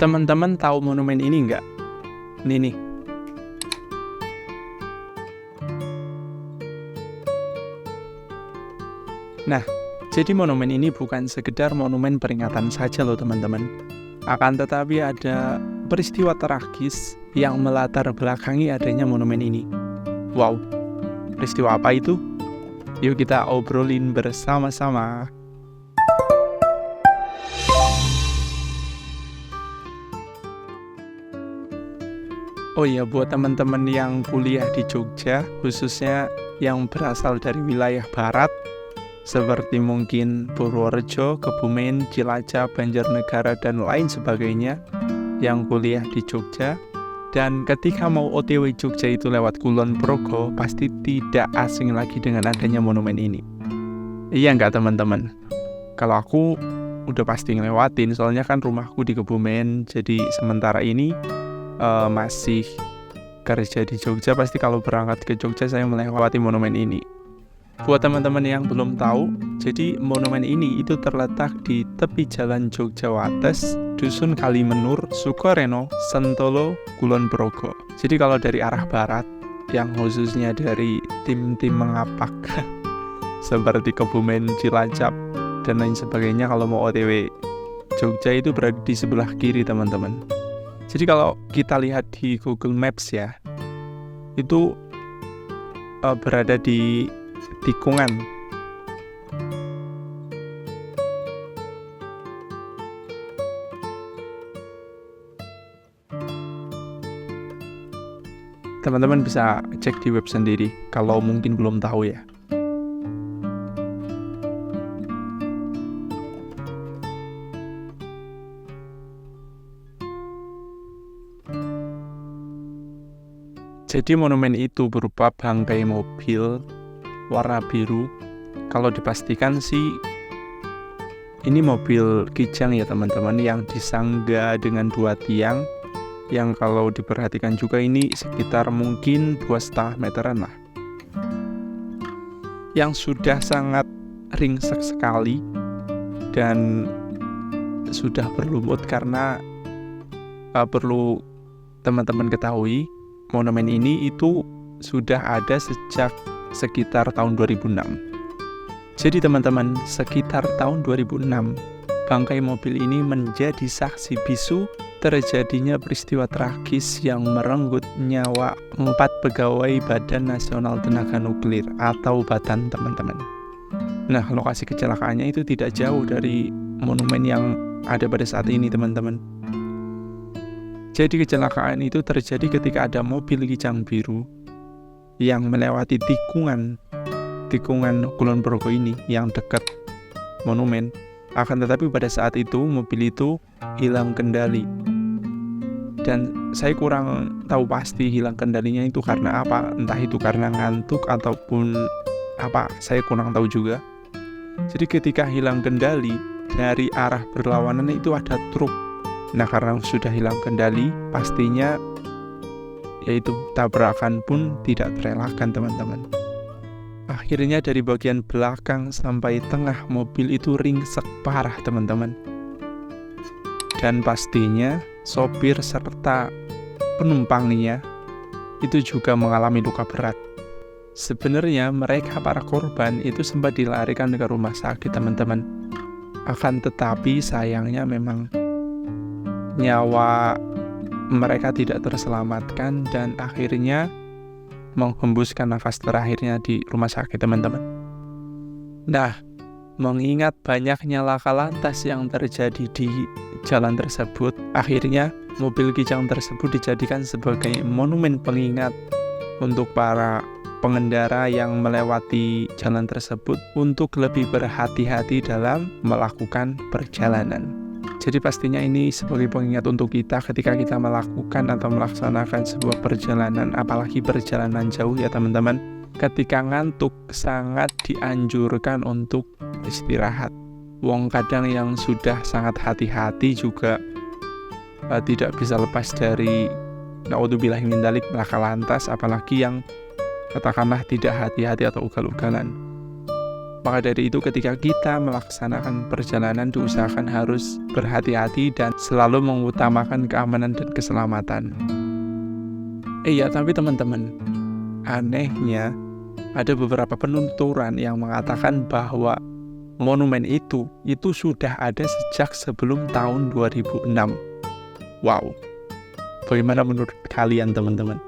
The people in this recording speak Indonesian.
Teman-teman tahu monumen ini nggak? Ini nih. Nah, jadi monumen ini bukan sekedar monumen peringatan saja loh teman-teman. Akan tetapi ada peristiwa tragis yang melatar belakangi adanya monumen ini. Wow, peristiwa apa itu? Yuk kita obrolin bersama-sama. Oh iya, buat teman-teman yang kuliah di Jogja, khususnya yang berasal dari wilayah barat, seperti mungkin Purworejo, Kebumen, Cilacap, Banjarnegara, dan lain sebagainya, yang kuliah di Jogja, dan ketika mau OTW Jogja itu lewat Kulon Progo, pasti tidak asing lagi dengan adanya monumen ini. Iya nggak teman-teman? Kalau aku udah pasti ngelewatin, soalnya kan rumahku di Kebumen, jadi sementara ini masih kerja di Jogja, pasti kalau berangkat ke Jogja saya melewati monumen ini. Buat teman-teman yang belum tahu, jadi monumen ini itu terletak di tepi jalan Jogja Wates, Dusun Kalimenur, Sukoreno, Sentolo, Kulon Progo. Jadi kalau dari arah barat, yang khususnya dari tim-tim mengapak seperti Kebumen, Cilacap, dan lain sebagainya, kalau mau OTW Jogja itu berada di sebelah kiri teman-teman. Jadi kalau kita lihat di Google Maps ya, itu berada di tikungan. Teman-teman bisa cek di web sendiri kalau mungkin belum tahu ya. Jadi monumen itu berupa bangkai mobil warna biru. Kalau dipastikan sih ini mobil Kijang ya teman-teman, yang disangga dengan 2 tiang, yang kalau diperhatikan juga ini sekitar mungkin 2,5 meteran lah, yang sudah sangat ringsek sekali dan sudah berlumut. Karena perlu teman-teman ketahui, monumen ini itu sudah ada sejak sekitar tahun 2006. Jadi teman-teman, sekitar tahun 2006, bangkai mobil ini menjadi saksi bisu terjadinya peristiwa tragis yang merenggut nyawa 4 pegawai Badan Nasional Tenaga Nuklir atau Batan teman-teman. Nah, lokasi kecelakaannya itu tidak jauh dari monumen yang ada pada saat ini teman-teman. Jadi kecelakaan itu terjadi ketika ada mobil Kijang biru yang melewati tikungan Kulon Progo ini yang dekat monumen. Akan tetapi pada saat itu mobil itu hilang kendali. Dan saya kurang tahu pasti hilang kendalinya itu karena apa. Entah itu karena ngantuk ataupun apa, saya kurang tahu juga. Jadi ketika hilang kendali, dari arah berlawanan itu ada truk. Nah, karena sudah hilang kendali, pastinya yaitu tabrakan pun tidak terelakkan teman-teman. Akhirnya dari bagian belakang sampai tengah mobil itu ringsek parah teman-teman. Dan pastinya sopir serta penumpangnya itu juga mengalami luka berat. Sebenarnya mereka para korban itu sempat dilarikan ke rumah sakit teman-teman. Akan tetapi sayangnya memang nyawa mereka tidak terselamatkan dan akhirnya menghembuskan nafas terakhirnya di rumah sakit teman-teman. Nah, mengingat banyaknya laka lantas yang terjadi di jalan tersebut, akhirnya mobil Kijang tersebut dijadikan sebagai monumen pengingat untuk para pengendara yang melewati jalan tersebut untuk lebih berhati-hati dalam melakukan perjalanan. Jadi pastinya ini sebagai pengingat untuk kita ketika kita melakukan atau melaksanakan sebuah perjalanan, apalagi perjalanan jauh ya teman-teman. Ketika ngantuk sangat dianjurkan untuk istirahat. Wong kadang yang sudah sangat hati-hati juga tidak bisa lepas dari naudzubillahi min dzalik laka lantas, apalagi yang katakanlah tidak hati-hati atau ugal-ugalan. Maka dari itu ketika kita melaksanakan perjalanan diusahakan harus berhati-hati dan selalu mengutamakan keamanan dan keselamatan. Iya, tapi teman-teman, anehnya ada beberapa penuturan yang mengatakan bahwa monumen itu sudah ada sejak sebelum tahun 2006. Wow, bagaimana menurut kalian teman-teman?